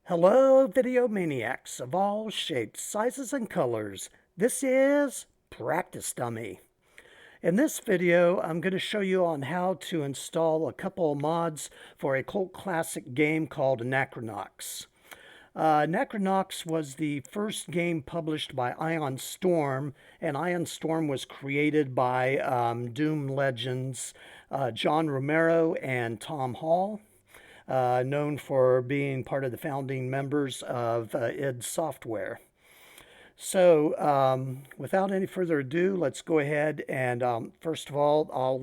Hello, video maniacs of all shapes, sizes, and colors. This is Practice Dummy. In this video, I'm going to show you on how to install a couple of mods for a cult classic game called Anachronox. Anachronox was the first game published by Ion Storm, and Ion Storm was created by Doom legends John Romero and Tom Hall. Known for being part of the founding members of id Software. So without any further ado, let's go ahead and first of all, I'll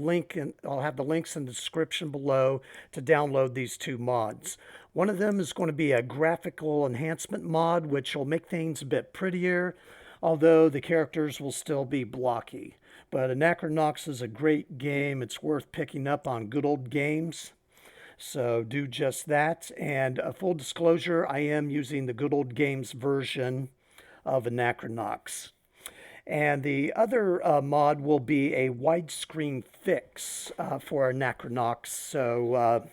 have the links in the description below to download these two mods. One of them is going to be a graphical enhancement mod, which will make things a bit prettier, although the characters will still be blocky. But Anachronox is a great game. It's worth picking up on Good Old Games. So do just that. And a full disclosure, I am using the Good Old Games version of Anachronox. And the other mod will be a widescreen fix for Anachronox. So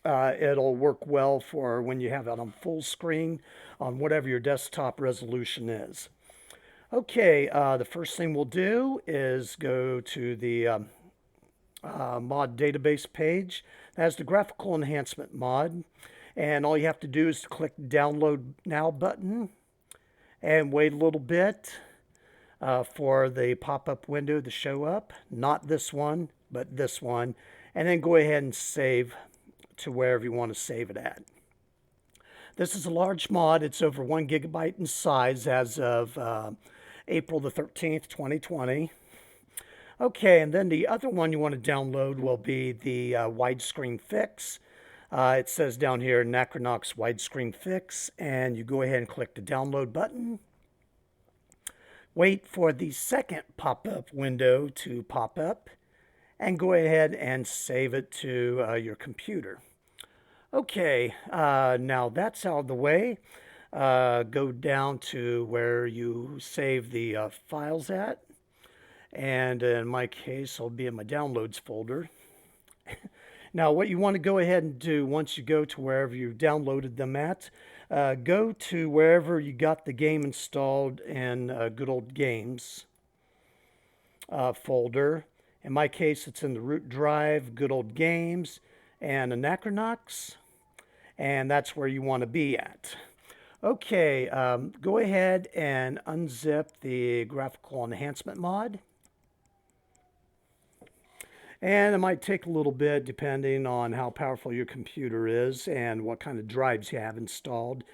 it'll work well for when you have it on full screen on whatever your desktop resolution is. Okay, the first thing we'll do is go to the mod database page. That has the graphical enhancement mod, and all you have to do is to click the download now button and wait a little bit for the pop-up window to show up. Not this one, but this one, and then go ahead and save to wherever you want to save it at. This is a large mod. It's over 1 gigabyte in size as of April the 13th, 2020. Okay, and then the other one you want to download will be the Widescreen Fix. It says down here, Anachronox Widescreen Fix, and you go ahead and click the download button. Wait for the second pop-up window to pop up, and go ahead and save it to your computer. Okay, now that's out of the way. Go down to where you save the files at. And in my case, I'll be in my downloads folder. Now, what you want to go ahead and do once you go to wherever you downloaded them at, go to wherever you got the game installed in Good Old Games folder. In my case, it's in the root drive, Good Old Games, and Anachronox, and that's where you want to be at. Okay, go ahead and unzip the graphical enhancement mod. And it might take a little bit depending on how powerful your computer is and what kind of drives you have installed.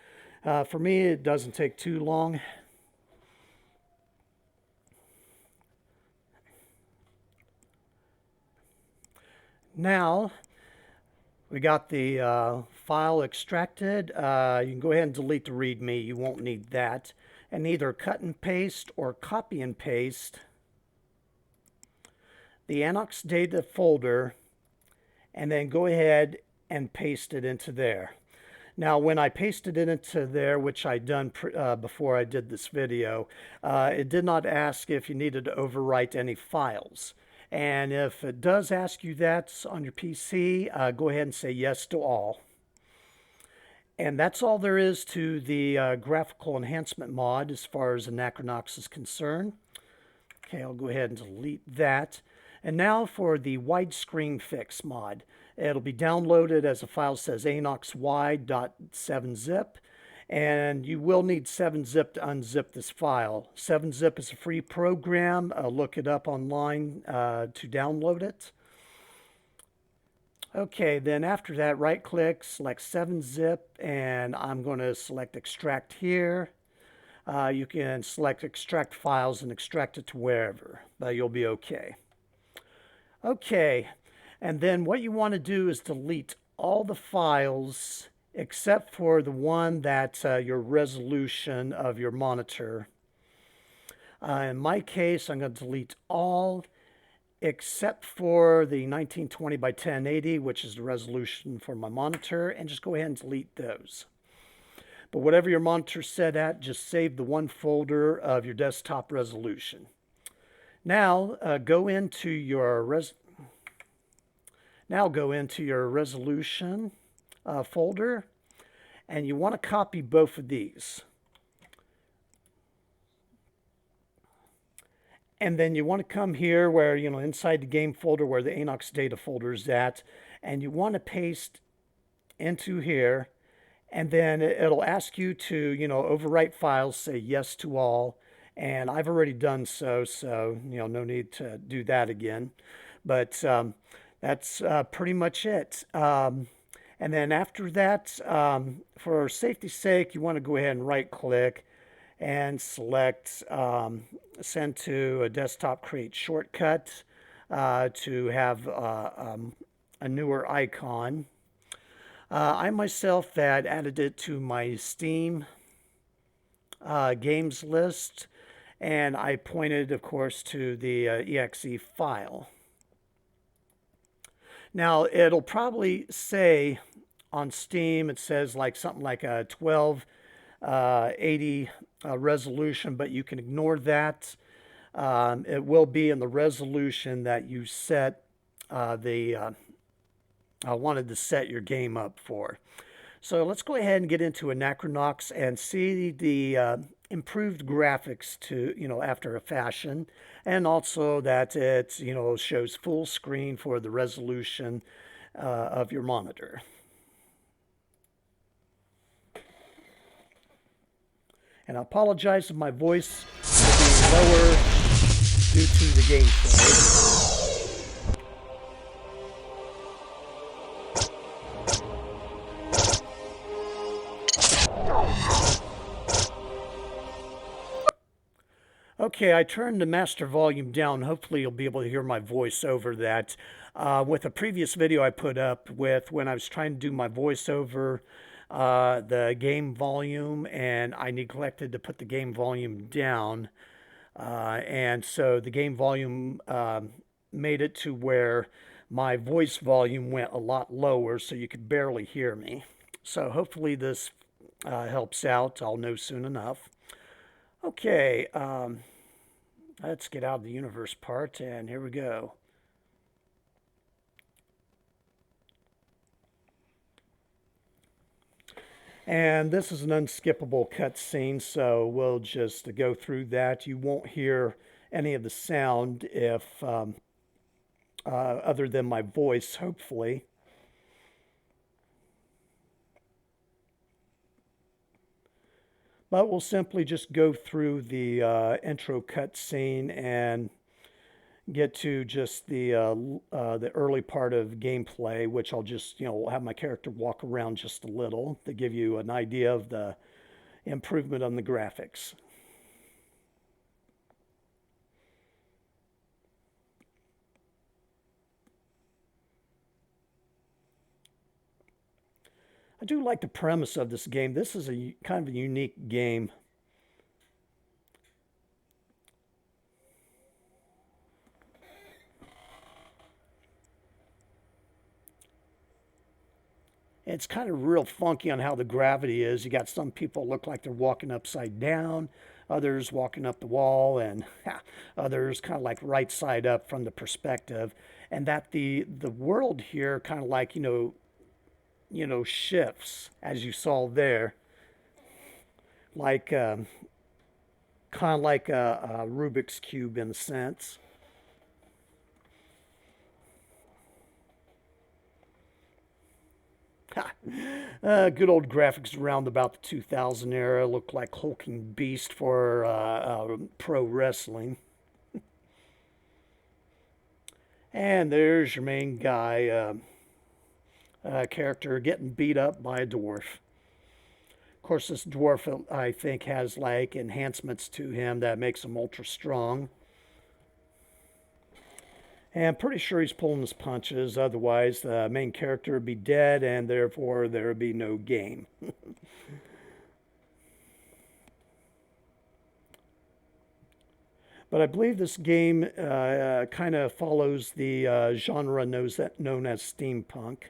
For me, it doesn't take too long. Now, we got the file extracted. You can go ahead and delete the README. You won't need that. And either cut and paste or copy and paste the Annox data folder, and then go ahead and paste it into there. Now, when I pasted it into there, which I done before I did this video, it did not ask if you needed to overwrite any files. And if it does ask you that on your PC, go ahead and say yes to all. And that's all there is to the graphical enhancement mod as far as Anachronox is concerned. Okay, I'll go ahead and delete that. And now for the Widescreen Fix mod. It'll be downloaded as a file says anoxwide.7zip, and you will need 7zip to unzip this file. 7zip is a free program. Look it up online to download it. Okay, then after that, right-click, select 7zip, and I'm going to select Extract here. You can select Extract Files and extract it to wherever, but you'll be okay. Okay, and then what you want to do is delete all the files except for the one that's your resolution of your monitor. In my case, I'm going to delete all except for the 1920 by 1080, which is the resolution for my monitor, and just go ahead and delete those. But whatever your monitor's set at, just save the one folder of your desktop resolution. Now go into your resolution folder, and you want to copy both of these. And then you want to come here where, inside the game folder where the Anachronox data folder is at, and you want to paste into here, and then it'll ask you to, overwrite files, say yes to all, and I've already done so, no need to do that again. But that's pretty much it. And then after that, for safety's sake, you want to go ahead and right-click and select send to a desktop create shortcut to have a newer icon. I myself had added it to my Steam games list, and I pointed, of course, to the exe file. Now, it'll probably say on Steam, it says like something like a 1280 resolution, but you can ignore that. It will be in the resolution that you set wanted to set your game up for. So let's go ahead and get into Anachronox and see the improved graphics to, after a fashion, and also that it, shows full screen for the resolution of your monitor. And I apologize if my voice will be lower due to the gameplay. Okay, I turned the master volume down. Hopefully you'll be able to hear my voice over that. With a previous video I put up with when I was trying to do my voiceover, the game volume, and I neglected to put the game volume down. And so the game volume made it to where my voice volume went a lot lower so you could barely hear me. So hopefully this helps out. I'll know soon enough. Okay, let's get out of the universe part, and here we go. And this is an unskippable cutscene, so we'll just go through that. You won't hear any of the sound if other than my voice, hopefully. But we'll simply just go through the intro cutscene and get to just the early part of gameplay, which I'll just, have my character walk around just a little to give you an idea of the improvement on the graphics. I do like the premise of this game. This is a kind of a unique game. It's kind of real funky on how the gravity is. You got some people look like they're walking upside down, others walking up the wall, and others kind of like right side up from the perspective. And that the world here kind of like, shifts, as you saw there, like kind of like a Rubik's Cube in a sense. Good old graphics around about the 2000 era. Looked like hulking beast for pro wrestling. And there's your main guy, character getting beat up by a dwarf. Of course, this dwarf, I think, has like enhancements to him that makes him ultra strong. And I'm pretty sure he's pulling his punches, otherwise the main character would be dead and therefore there would be no game. But I believe this game kind of follows the genre known as steampunk.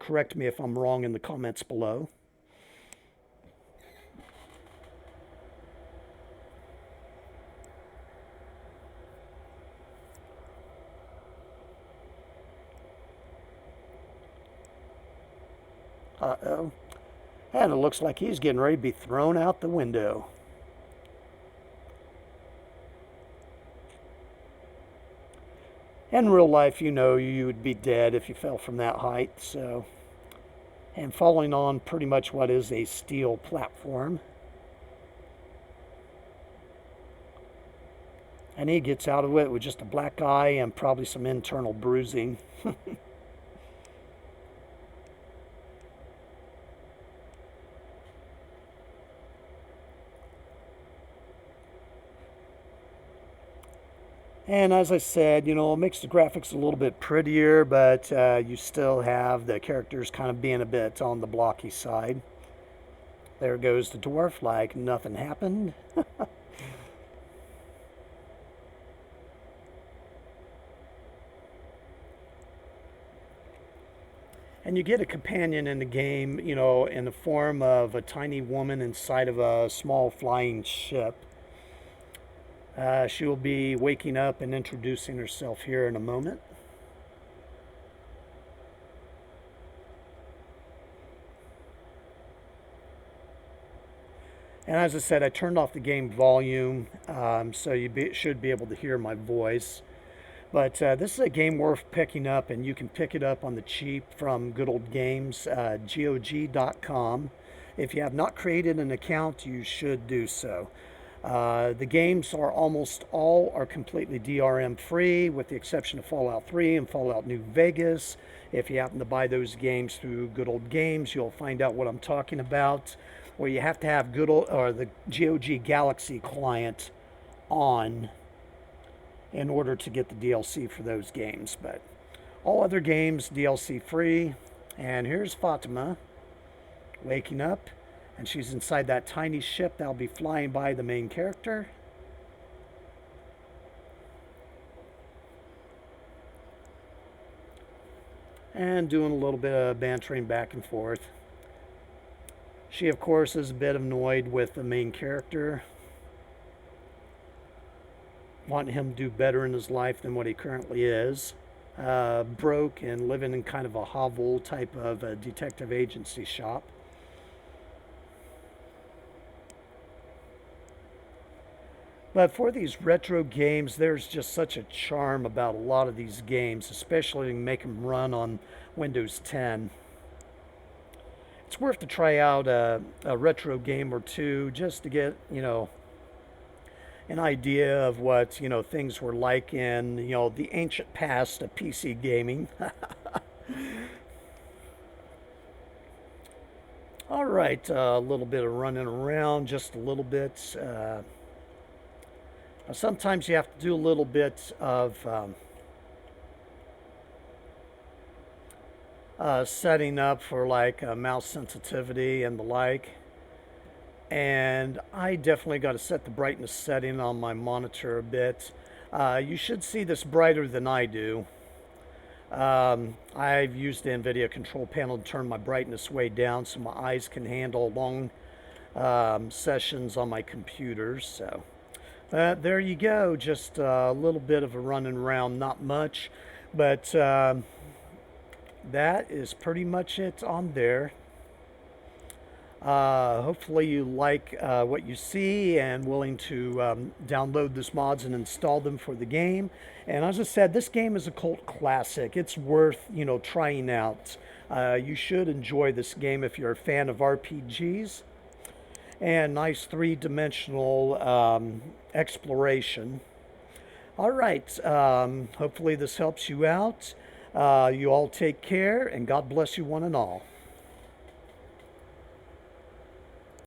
Correct me if I'm wrong in the comments below. Uh-oh. And it looks like he's getting ready to be thrown out the window. In real life, you know you would be dead if you fell from that height, so. And falling on pretty much what is a steel platform. And he gets out of it with just a black eye and probably some internal bruising. And as I said, you know, it makes the graphics a little bit prettier, but you still have the characters kind of being a bit on the blocky side. There goes the dwarf like nothing happened. And you get a companion in the game, you know, in the form of a tiny woman inside of a small flying ship. She will be waking up and introducing herself here in a moment. And as I said, I turned off the game volume, so you should be able to hear my voice. But this is a game worth picking up, and you can pick it up on the cheap from Good Old Games, GOG.com. If you have not created an account, you should do so. The games are almost all are completely DRM free, with the exception of Fallout 3 and Fallout New Vegas. If you happen to buy those games through Good Old Games, you'll find out what I'm talking about. Where you have to have good old, or the GOG Galaxy client on in order to get the DLC for those games. But all other games DLC free. And here's Fatima waking up. And she's inside that tiny ship that'll be flying by the main character. And doing a little bit of bantering back and forth. She, of course, is a bit annoyed with the main character, wanting him to do better in his life than what he currently is. Broke and living in kind of a hovel type of a detective agency shop. But for these retro games, there's just such a charm about a lot of these games, especially make them run on Windows 10. It's worth to try out a retro game or two just to get, you know, an idea of what, you know, things were like in, you know, the ancient past of PC gaming. All right, a little bit of running around, just a little bit. Sometimes you have to do a little bit of setting up for like mouse sensitivity and the like. And I definitely got to set the brightness setting on my monitor a bit. You should see this brighter than I do. I've used the NVIDIA control panel to turn my brightness way down so my eyes can handle long sessions on my computer. So there you go, just a little bit of a running around, not much, but that is pretty much it on there. Hopefully you like what you see and willing to download these mods and install them for the game. And as I said, this game is a cult classic. It's worth, you know, trying out. You should enjoy this game if you're a fan of RPGs. And nice three-dimensional exploration. All right, hopefully this helps you out. You all take care, and God bless you one and all.